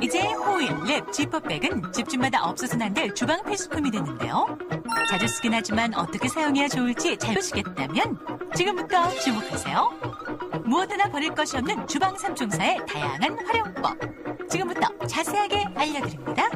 이제 호일, 랩, 지퍼백은 집집마다 없어서는 안 될 주방 필수품이 됐는데요. 자주 쓰긴 하지만 어떻게 사용해야 좋을지 잘 보시겠다면 지금부터 주목하세요. 무엇 하나 버릴 것이 없는 주방 삼총사의 다양한 활용법. 지금부터 자세하게 알려드립니다.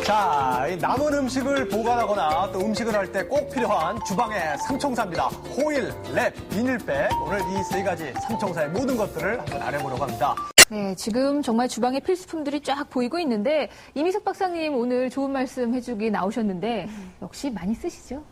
자, 이 남은 음식을 보관하거나 또 음식을 할 때 꼭 필요한 주방의 삼총사입니다. 호일, 랩, 비닐백. 오늘 이 세 가지 삼총사의 모든 것들을 한번 알아보려고 합니다. 네, 지금 정말 주방의 필수품들이 쫙 보이고 있는데 이미석 박사님 오늘 좋은 말씀 해주기 나오셨는데 역시 많이 쓰시죠?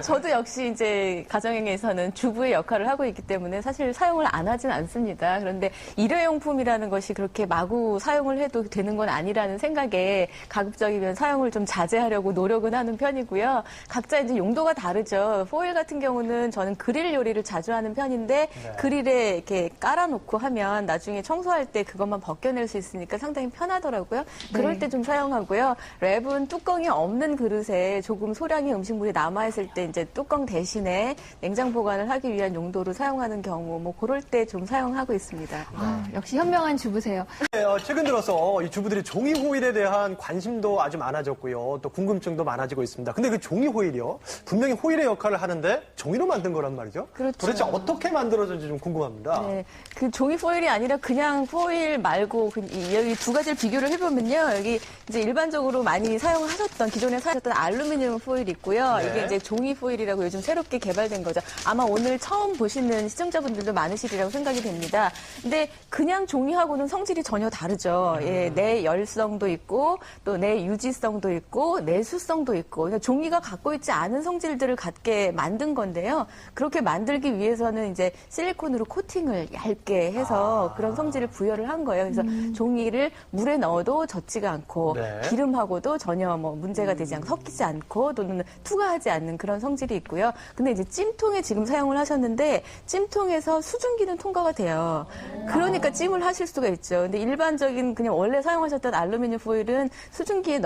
저도 역시 이제 가정에서는 주부의 역할을 하고 있기 때문에 사실 사용을 안 하진 않습니다. 그런데 일회용품이라는 것이 그렇게 마구 사용을 해도 되는 건 아니라는 생각에 가급적이면 사용을 좀 자제하려고 노력은 하는 편이고요. 각자 이제 용도가 다르죠. 포일 같은 경우는 저는 그릴 요리를 자주 하는 편인데 그릴에 이렇게 깔아놓고 하면 나중에 청소할 때 그것만 벗겨낼 수 있으니까 상당히 편하더라고요. 그럴 때 좀 사용하고요. 랩은 뚜껑이 없는 그릇에 조금 소량의 음식물이 남아있을 때 이제 뚜껑 대신에 냉장 보관을 하기 위한 용도로 사용하는 경우 뭐 그럴 때 좀 사용하고 있습니다. 역시 현명한 주부세요. 네, 최근 들어서 이 주부들이 종이 호일에 대한 관심도 아주 많아졌고요. 또 궁금증도 많아지고 있습니다. 근데 그 종이 호일이요. 분명히 호일의 역할을 하는데 종이로 만든 거란 말이죠. 그렇죠. 도대체 어떻게 만들어졌는지 좀 궁금합니다. 네, 그 종이 포일이 아니라 그냥 포일 말고 여기 두 가지를 비교를 해보면요. 여기 이제 일반적으로 많이 사용하셨던 기존에 사용하셨던 알루미늄 포일이 있고요. 네. 이게 이제 종이 포일이라고 요즘 새롭게 개발된 거죠. 아마 오늘 처음 보시는 시청자분들도 많으시리라고 생각이 됩니다. 근데 그냥 종이하고는 성질이 전혀 다르죠. 예, 내열성도 있고 또 내유지성도 있고 내수성도 있고 그러니까 종이가 갖고 있지 않은 성질들을 갖게 만든 건데요. 그렇게 만들기 위해서는 이제 실리콘으로 코팅을 얇게 해서 그런 성질을 부여를 한 거예요. 그래서 종이를 물에 넣어도 젖지가 않고 네. 기름하고도 전혀 뭐 문제가 되지 않고 섞이지 않고 또는 투과하지 않는 그런 성질이 있고요. 근데 이제 찜통에 지금 사용을 하셨는데 찜통에서 수증기는 통과가 돼요. 그러니까 찜을 하실 수가 있죠. 근데 일반적인 그냥 원래 사용하셨던 알루미늄 포일은 수증기에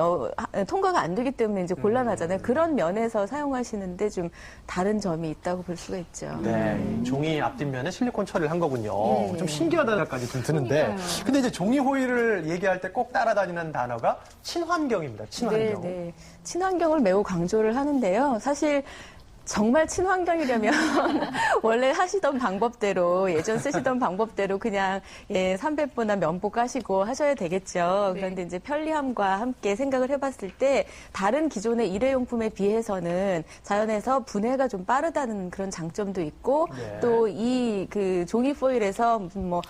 통과가 안 되기 때문에 이제 곤란하잖아요. 그런 면에서 사용하시는데 좀 다른 점이 있다고 볼 수가 있죠. 네, 종이 앞뒷면에 실리콘 처리를 한 거군요. 좀 신기하다는 생각까지 좀 드는데. 근데 이제 종이 호일을 얘기할 때 꼭 따라다니는 단어가 친환경입니다. 친환경. 네. 친환경을 매우 강조를 하는데요. 사실 정말 친환경이려면 원래 하시던 방법대로 예전 쓰시던 방법대로 그냥 삼백보나 면보 까시고 하셔야 되겠죠. 그런데 이제 편리함과 함께 생각을 해봤을 때 다른 기존의 일회용품에 비해서는 자연에서 분해가 좀 빠르다는 그런 장점도 있고 또 이 그 종이 포일에서 무슨 뭐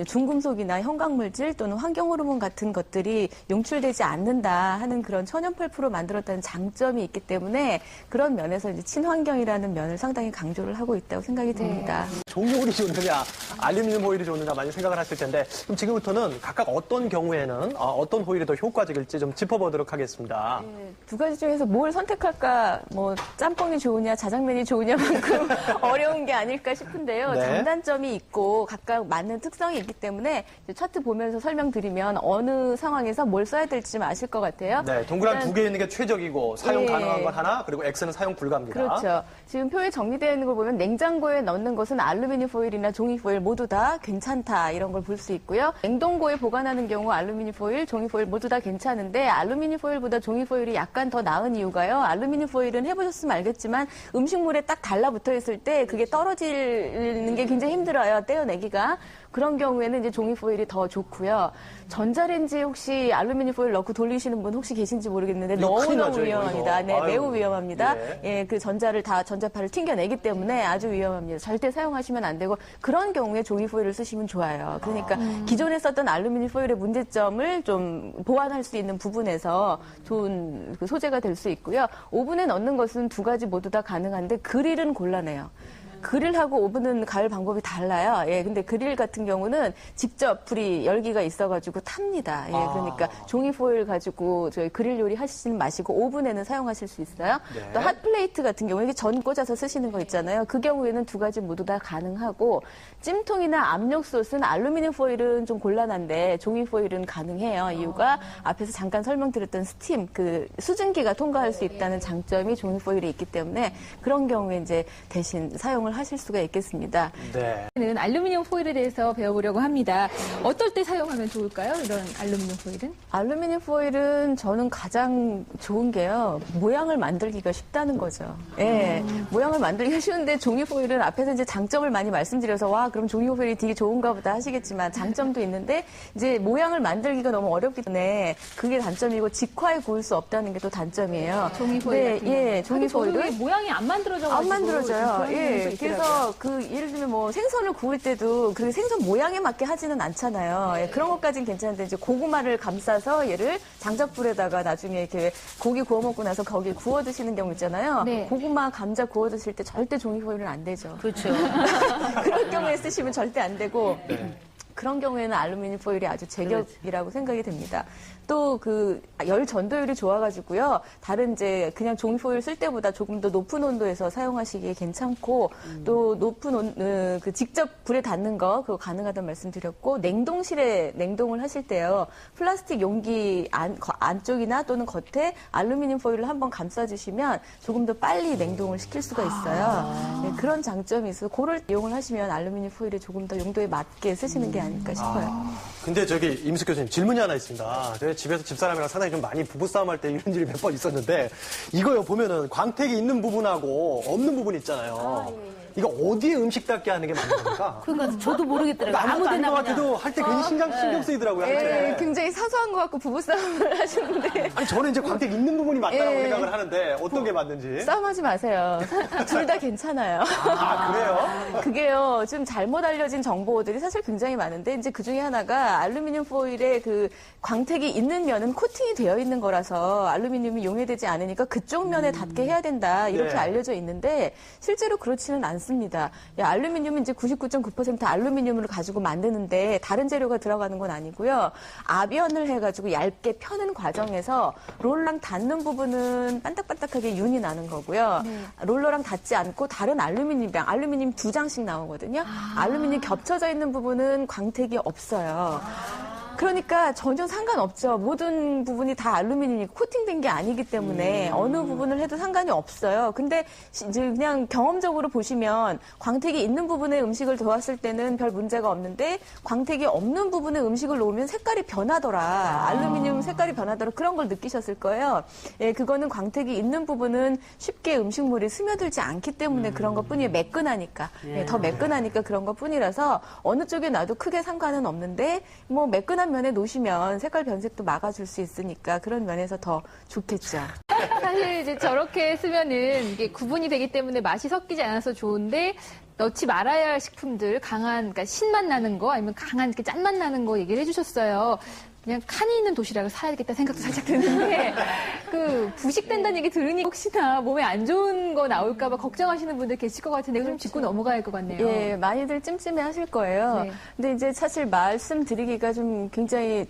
중금속이나 형광물질 또는 환경호르몬 같은 것들이 용출되지 않는다 하는 그런 천연 펄프로 만들었다는 장점이 있기 때문에 그런 면에서 이제 친환경이라는 면을 상당히 강조를 하고 있다고 생각이 됩니다. 종이 호일이 좋느냐, 알루미늄 호일이 좋느냐 많이 생각을 하실 텐데 그럼 지금부터는 각각 어떤 경우에는 어떤 호일이 더 효과적일지 좀 짚어보도록 하겠습니다. 네, 두 가지 중에서 뭘 선택할까, 뭐 짬뽕이 좋으냐, 자장면이 좋으냐만큼 어려운 게 아닐까 싶은데요. 네. 장단점이 있고 각각 맞는 특성이 있기 때문에 이제 차트 보면서 설명드리면 어느 상황에서 뭘 써야 될지 좀 아실 것 같아요. 네, 동그란 두 개 있는 게 최적이고 사용 네. 가능한 건 하나, 그리고 X는 사용 불가입니다. 그렇죠. 지금 표에 정리되어 있는 걸 보면 냉장고에 넣는 것은 알루미늄 포일이나 종이 포일 모두 다 괜찮다 이런 걸 볼 수 있고요. 냉동고에 보관하는 경우 알루미늄 포일, 종이 포일 모두 다 괜찮은데 알루미늄 포일보다 종이 포일이 약간 더 나은 이유가요. 알루미늄 포일은 해보셨으면 알겠지만 음식물에 딱 달라붙어 있을 때 그게 떨어지는 게 굉장히 힘들어요. 떼어내기가. 그런 경우에는 이제 종이 포일이 더 좋고요. 전자레인지에 혹시 알루미늄 포일 넣고 돌리시는 분 혹시 계신지 모르겠는데 너무너무 위험합니다. 네, 매우 위험합니다. 예, 그 전자파를 튕겨내기 때문에 아주 위험합니다. 절대 사용하시면 안 되고 그런 경우에 종이 포일을 쓰시면 좋아요. 그러니까 기존에 썼던 알루미늄 포일의 문제점을 좀 보완할 수 있는 부분에서 좋은 그 소재가 될 수 있고요. 오븐에 넣는 것은 두 가지 모두 다 가능한데 그릴은 곤란해요. 그릴하고 오븐은 가열 방법이 달라요. 예, 근데 그릴 같은 경우는 직접 불이 열기가 있어가지고 탑니다. 예, 그러니까 종이 포일 가지고 저희 그릴 요리 하시지는 마시고 오븐에는 사용하실 수 있어요. 네. 또 핫플레이트 같은 경우 이게 전 꽂아서 쓰시는 거 있잖아요. 그 경우에는 두 가지 모두 다 가능하고 찜통이나 압력솥은 알루미늄 포일은 좀 곤란한데 종이 포일은 가능해요. 이유가 앞에서 잠깐 설명드렸던 스팀, 그 수증기가 통과할 수 있다는 장점이 종이 포일에 있기 때문에 그런 경우에 이제 대신 사용을 하실 수가 있겠습니다. 네. 는 알루미늄 포일에 대해서 배워보려고 합니다. 어떨 때 사용하면 좋을까요? 이런 알루미늄 포일은? 알루미늄 포일은 저는 가장 좋은 게요. 모양을 만들기가 쉽다는 거죠. 예. 모양을 만들기가 쉬운데 종이 포일은 앞에서 이제 장점을 많이 말씀드려서 와, 그럼 종이 포일이 되게 좋은가 보다 하시겠지만 장점도 있는데 이제 모양을 만들기가 너무 어렵기 때문에 그게 단점이고 직화에 구울 수 없다는 게 또 단점이에요. 종이 포일 같은 예, 종이 저도 포일은 이게 모양이 안 만들어져가지고 안 만들어져요. 예. 예. 그래서 예를 들면 뭐 생선을 구울 때도 그 생선 모양에 맞게 하지는 않잖아요. 예, 그런 것까지는 괜찮은데 이제 고구마를 감싸서 얘를 장작불에다가 나중에 이렇게 고기 구워 먹고 나서 거기 구워 드시는 경우 있잖아요. 네. 고구마, 감자 구워 드실 때 절대 종이 포일은 안 되죠. 그렇죠. 그런 경우에 쓰시면 절대 안 되고 그런 경우에는 알루미늄 포일이 아주 제격이라고 생각이 됩니다. 또 열 전도율이 좋아가지고요. 다른 이제 그냥 종이 포일 쓸 때보다 조금 더 높은 온도에서 사용하시기에 괜찮고 또 높은 직접 불에 닿는 거 그거 가능하다는 말씀드렸고 냉동실에 냉동을 하실 때요. 플라스틱 용기 안쪽이나 또는 겉에 알루미늄 포일을 한번 감싸주시면 조금 더 빨리 냉동을 시킬 수가 있어요. 네, 그런 장점이 있어서 그걸 이용을 하시면 알루미늄 포일이 조금 더 용도에 맞게 쓰시는 게 아닐까 싶어요. 근데 저기 임숙 교수님 질문이 하나 있습니다. 저희 집에서 집사람이랑 상당히 좀 많이 부부싸움 할 때 이런 일이 몇 번 있었는데 이거요 보면은 광택이 있는 부분하고 없는 부분 있잖아요. 이거 어디에 음식 닦게 하는 게 맞는 겁니까? 그러니까 저도 모르겠더라고요. 아무것도 아닌 아무데나 것 그냥. 같아도 할 때 괜히 신경 쓰이더라고요. 할 때. 예, 굉장히 사소한 것 같고 부부싸움을 하시는데 아니 저는 이제 광택 있는 부분이 맞다고 예. 생각을 하는데 어떤 게 맞는지. 싸움하지 마세요. 둘 다 괜찮아요. 아 그래요? 그게요, 좀 잘못 알려진 정보들이 사실 굉장히 많은데, 이제 그 중에 하나가 알루미늄 포일에 광택이 있는 면은 코팅이 되어 있는 거라서 알루미늄이 용해되지 않으니까 그쪽 면에 닿게 해야 된다, 이렇게 네. 알려져 있는데, 실제로 그렇지는 않습니다. 알루미늄은 이제 99.9% 알루미늄을 가지고 만드는데, 다른 재료가 들어가는 건 아니고요. 압연을 해가지고 얇게 펴는 과정에서 롤러랑 닿는 부분은 반딱반딱하게 윤이 나는 거고요. 롤러랑 닿지 않고 다른 알루미늄이랑 알루미늄 2장씩 나오거든요. 알루미늄 겹쳐져 있는 부분은 광택이 없어요. 그러니까 전혀 상관없죠. 모든 부분이 다 알루미늄이 코팅된 게 아니기 때문에 어느 부분을 해도 상관이 없어요. 근데 이제 그냥 경험적으로 보시면 광택이 있는 부분에 음식을 넣었을 때는 별 문제가 없는데 광택이 없는 부분에 음식을 놓으면 색깔이 변하더라. 알루미늄 색깔이 변하더라. 그런 걸 느끼셨을 거예요. 예, 그거는 광택이 있는 부분은 쉽게 음식물이 스며들지 않기 때문에 그런 것 뿐이에요. 매끈하니까. 예, 더 매끈하니까 그런 것 뿐이라서 어느 쪽에 놔도 크게 상관은 없는데 뭐 매끈한 면에 놓으시면 색깔 변색도 막아줄 수 있으니까 그런 면에서 더 좋겠죠. 사실 이제 저렇게 쓰면은 이게 구분이 되기 때문에 맛이 섞이지 않아서 좋은데 넣지 말아야 할 식품들 그러니까 신맛 나는 거 아니면 강한 이렇게 짠맛 나는 거 얘기를 해주셨어요. 그냥 칸이 있는 도시락을 사야겠다 생각도 살짝 드는데 부식된다는 얘기 들으니 혹시나 몸에 안 좋은 거 나올까 봐 걱정하시는 분들 계실 것 같은데 좀 짚고 넘어가야 할 것 같네요. 예, 많이들 찜찜해 하실 거예요. 네. 근데 이제 사실 말씀드리기가 좀 굉장히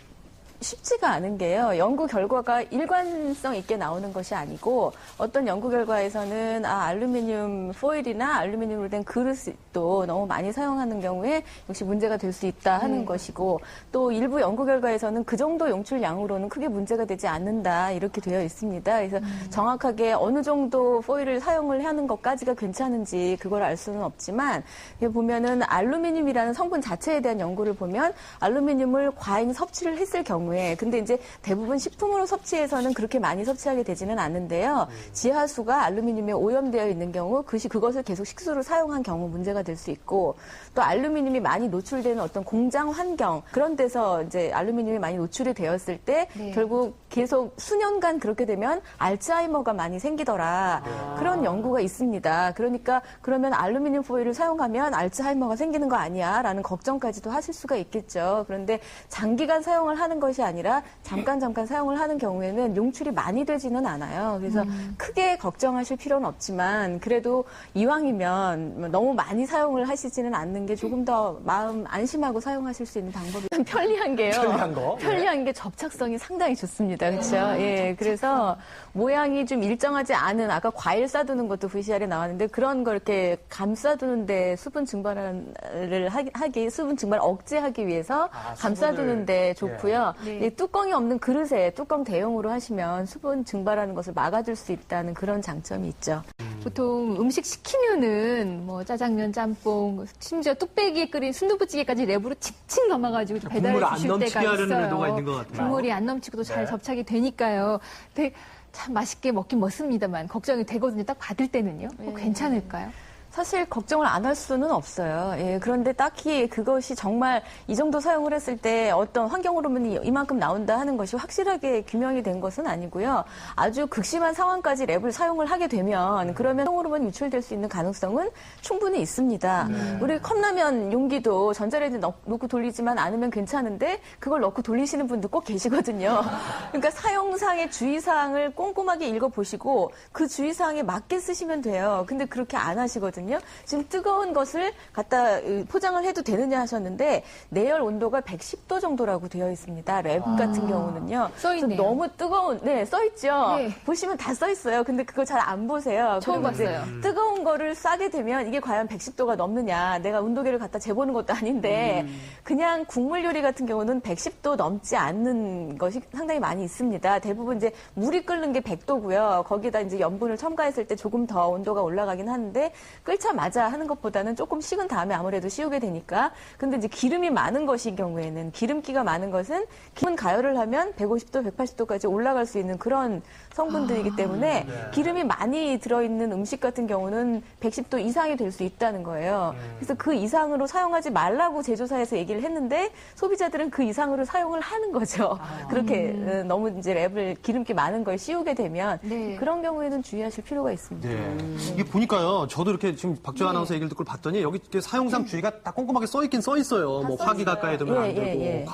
쉽지가 않은 게요. 연구 결과가 일관성 있게 나오는 것이 아니고 어떤 연구 결과에서는 알루미늄 포일이나 알루미늄으로 된 그릇도 너무 많이 사용하는 경우에 역시 문제가 될 수 있다 하는 것이고 또 일부 연구 결과에서는 그 정도 용출량으로는 크게 문제가 되지 않는다 이렇게 되어 있습니다. 그래서 정확하게 어느 정도 포일을 사용을 하는 것까지가 괜찮은지 그걸 알 수는 없지만 보면은 알루미늄이라는 성분 자체에 대한 연구를 보면 알루미늄을 과잉 섭취를 했을 경우에 근데 이제 대부분 식품으로 섭취해서는 그렇게 많이 섭취하게 되지는 않는데요. 지하수가 알루미늄에 오염되어 있는 경우 그것을 계속 식수로 사용한 경우 문제가 될 수 있고 또 알루미늄이 많이 노출되는 어떤 공장 환경 그런 데서 이제 알루미늄이 많이 노출이 되었을 때 결국 계속 수년간 그렇게 되면 알츠하이머가 많이 생기더라. 그런 연구가 있습니다. 그러니까 그러면 알루미늄 포일을 사용하면 알츠하이머가 생기는 거 아니야? 라는 걱정까지도 하실 수가 있겠죠. 그런데 장기간 사용을 하는 것이 아니라 잠깐 사용을 하는 경우에는 용출이 많이 되지는 않아요. 그래서 크게 걱정하실 필요는 없지만 그래도 이왕이면 너무 많이 사용을 하시지는 않는 게 조금 더 마음 안심하고 사용하실 수 있는 방법이 편리한 게요. 편리한 거? 편리한 게 접착성이 상당히 좋습니다. 그렇죠? 예. 그래서 모양이 좀 일정하지 않은 아까 과일 싸두는 것도 VCR에 나왔는데 그런 걸 이렇게 감싸두는데 수분 증발을 수분 증발 억제하기 위해서 감싸두는데 좋고요. 이 뚜껑이 없는 그릇에 뚜껑 대용으로 하시면 수분 증발하는 것을 막아줄 수 있다는 그런 장점이 있죠. 보통 음식 시키면은 뭐 짜장면, 짬뽕, 심지어 뚝배기에 끓인 순두부찌개까지 랩으로 칭칭 담아가지고 배달해 국물을 안 주실 넘치게 때가 하려는 있어요. 의도가 있는 것 같아요. 국물이 안 넘치고도 잘 네. 접착이 되니까요. 근데 참 맛있게 먹긴 먹습니다만 걱정이 되거든요. 딱 받을 때는요. 괜찮을까요? 사실 걱정을 안 할 수는 없어요. 예, 그런데 딱히 그것이 정말 이 정도 사용을 했을 때 어떤 환경 호르몬이 이만큼 나온다 하는 것이 확실하게 규명이 된 것은 아니고요. 아주 극심한 상황까지 랩을 사용을 하게 되면 그러면 호르몬이 유출될 수 있는 가능성은 충분히 있습니다. 우리 컵라면 용기도 전자레인지 놓고 돌리지만 않으면 괜찮은데 그걸 넣고 돌리시는 분도 꼭 계시거든요. 그러니까 사용상의 주의사항을 꼼꼼하게 읽어보시고 그 주의사항에 맞게 쓰시면 돼요. 근데 그렇게 안 하시거든요. 지금 뜨거운 것을 갖다 포장을 해도 되느냐 하셨는데 내열 온도가 110도 정도라고 되어 있습니다. 랩 같은 경우는요. 써있네요. 너무 뜨거운, 네, 써있죠. 네. 보시면 다 써있어요. 근데 그걸 잘 안 보세요. 처음 그리고 이제 봤어요. 뜨거운 거를 싸게 되면 이게 과연 110도가 넘느냐. 내가 온도계를 갖다 재보는 것도 아닌데 그냥 국물 요리 같은 경우는 110도 넘지 않는 것이 상당히 많이 있습니다. 대부분 이제 물이 끓는 게 100도고요. 거기다 이제 염분을 첨가했을 때 조금 더 온도가 올라가긴 하는데 끓자마자 하는 것보다는 조금 식은 다음에 아무래도 씌우게 되니까. 근데 이제 기름이 많은 것인 경우에는 기름기가 많은 것은 기본 가열을 하면 150도, 180도까지 올라갈 수 있는 그런 성분들이기 때문에 기름이 많이 들어있는 음식 같은 경우는 110도 이상이 될 수 있다는 거예요. 그래서 그 이상으로 사용하지 말라고 제조사에서 얘기를 했는데 소비자들은 그 이상으로 사용을 하는 거죠. 그렇게 너무 이제 랩을 기름기 많은 걸 씌우게 되면 네. 그런 경우에는 주의하실 필요가 있습니다. 네. 이게 보니까요, 저도 이렇게 지금 박주환 아나운서 얘기를 듣고 봤더니 여기 이렇게 사용상 주의가 다 꼼꼼하게 써있긴 써있어요. 뭐 써 화기 있어요. 가까이 두면 안 예, 되고, 예, 예.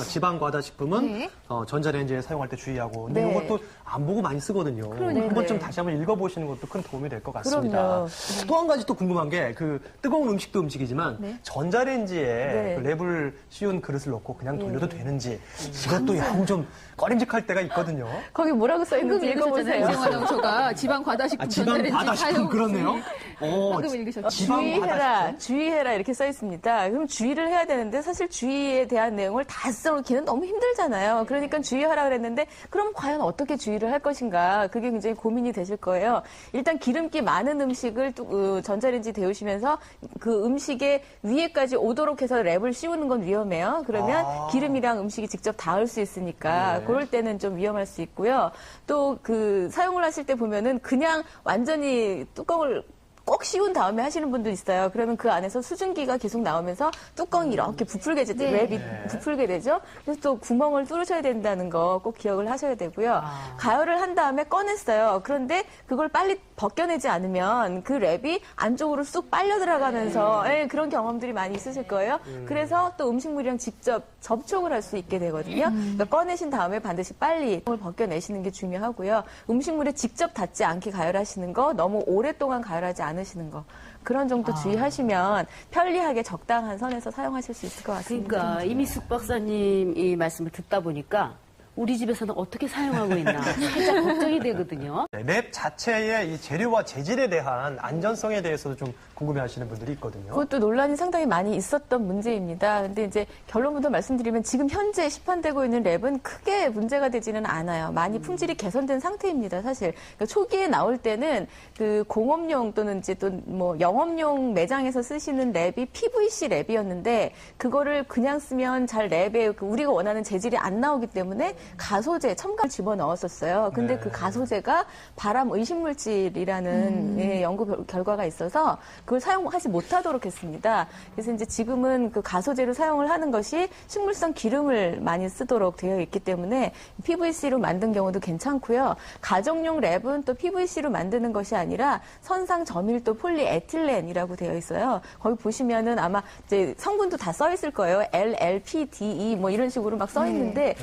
지방 과다 식품은 네. 전자레인지에 사용할 때 주의하고. 근데 네. 이것도 안 보고 많이 쓰거든요. 한 번쯤 다시 한번 읽어보시는 것도 큰 도움이 될 것 같습니다. 그럼요. 또 한 가지 또 궁금한 게 그 뜨거운 음식도 음식이지만 전자레인지에 네. 그 랩을 씌운 그릇을 넣고 그냥 돌려도 되는지 이것도 영 좀 꺼림직할 때가 있거든요. 거기 뭐라고 써 있는지 읽어보세요. 이정 아나운서가 지방 과다식품 지방 전자레인지 과다식품 사용. 그렇네요. 방금 읽으셨죠? 지방 과다식품. 주의해라 이렇게 써 있습니다. 그럼 주의를 해야 되는데 사실 주의에 대한 내용을 다 써놓기는 너무 힘들잖아요. 그러니까 주의하라 그랬는데 그럼 과연 어떻게 주의를 할 것인가 그게 굉장히 고민이 되실 거예요. 일단 기름기 많은 음식을 전자레인지 데우시면서 그 음식의 위에까지 오도록 해서 랩을 씌우는 건 위험해요. 그러면 기름이랑 음식이 직접 닿을 수 있으니까 그럴 때는 좀 위험할 수 있고요. 또 그 사용을 하실 때 보면은 그냥 완전히 뚜껑을 꼭 씌운 다음에 하시는 분도 있어요. 그러면 그 안에서 수증기가 계속 나오면서 뚜껑이 이렇게 부풀게 되죠. 랩이 부풀게 되죠. 그래서 또 구멍을 뚫으셔야 된다는 거 꼭 기억을 하셔야 되고요. 가열을 한 다음에 꺼냈어요. 그런데 그걸 빨리 벗겨내지 않으면 그 랩이 안쪽으로 쑥 빨려 들어가면서 그런 경험들이 많이 있으실 거예요. 그래서 또 음식물이랑 직접 접촉을 할 수 있게 되거든요. 그러니까 꺼내신 다음에 반드시 빨리 을 벗겨내시는 게 중요하고요. 음식물에 직접 닿지 않게 가열하시는 거, 너무 오랫동안 가열하지 않으시는 거. 그런 정도 주의하시면 편리하게 적당한 선에서 사용하실 수 있을 것 같습니다. 그러니까 이미숙 박사님 이 말씀을 듣다 보니까 우리 집에서는 어떻게 사용하고 있나 살짝 걱정이 되거든요. 랩 자체의 이 재료와 재질에 대한 안전성에 대해서도 좀 궁금해하시는 분들이 있거든요. 그것도 논란이 상당히 많이 있었던 문제입니다. 근데 이제 결론부터 말씀드리면 지금 현재 시판되고 있는 랩은 크게 문제가 되지는 않아요. 많이 품질이 개선된 상태입니다, 사실. 그러니까 초기에 나올 때는 그 공업용 또는 이제 또 뭐 영업용 매장에서 쓰시는 랩이 PVC 랩이었는데 그거를 그냥 쓰면 잘 랩에 우리가 원하는 재질이 안 나오기 때문에 가소제, 첨가를 집어넣었었어요. 근데 그 가소제가 발암 의심물질이라는 연구 결과가 있어서 그걸 사용하지 못하도록 했습니다. 그래서 이제 지금은 그 가소제를 사용을 하는 것이 식물성 기름을 많이 쓰도록 되어 있기 때문에 PVC로 만든 경우도 괜찮고요. 가정용 랩은 또 PVC로 만드는 것이 아니라 선상 저밀도 폴리에틸렌이라고 되어 있어요. 거기 보시면은 아마 이제 성분도 다 써 있을 거예요. LLPDE 뭐 이런 식으로 막 써 있는데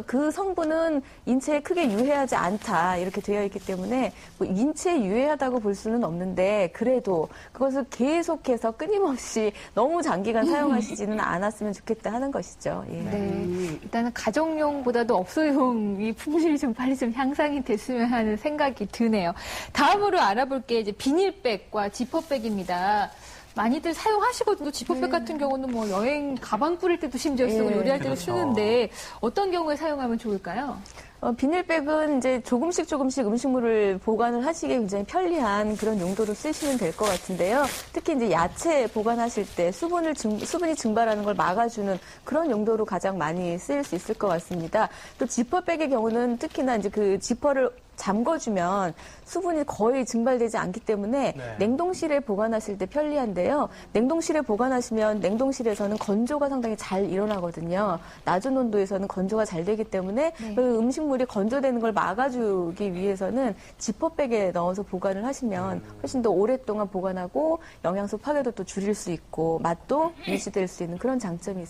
그 성분은 인체에 크게 유해하지 않다 이렇게 되어 있기 때문에 뭐 인체에 유해하다고 볼 수는 없는데 그래도 그것을 계속해서 끊임없이 너무 장기간 사용하시지는 않았으면 좋겠다 하는 것이죠. 예. 네. 일단은 가정용보다도 업소용이 품질이 좀 빨리 좀 향상이 됐으면 하는 생각이 드네요. 다음으로 알아볼 게 이제 비닐백과 지퍼백입니다. 많이들 사용하시거든요. 지퍼백 같은 경우는 뭐 여행 가방 뿌릴 때도 심지어 쓰고 요리할 때도 쓰는데 어떤 경우에 사용하면 좋을까요? 비닐백은 이제 조금씩 음식물을 보관을 하시기에 굉장히 편리한 그런 용도로 쓰시면 될 것 같은데요. 특히 이제 야채 보관하실 때 수분이 증발하는 걸 막아주는 그런 용도로 가장 많이 쓰일 수 있을 것 같습니다. 또 지퍼백의 경우는 특히나 이제 그 지퍼를 잠궈주면 수분이 거의 증발되지 않기 때문에 네. 냉동실에 보관하실 때 편리한데요. 냉동실에 보관하시면 냉동실에서는 건조가 상당히 잘 일어나거든요. 낮은 온도에서는 건조가 잘 되기 때문에 그 음식물이 건조되는 걸 막아주기 위해서는 지퍼백에 넣어서 보관을 하시면 훨씬 더 오랫동안 보관하고 영양소 파괴도 또 줄일 수 있고 맛도 유지될 수 있는 그런 장점이 있습니다.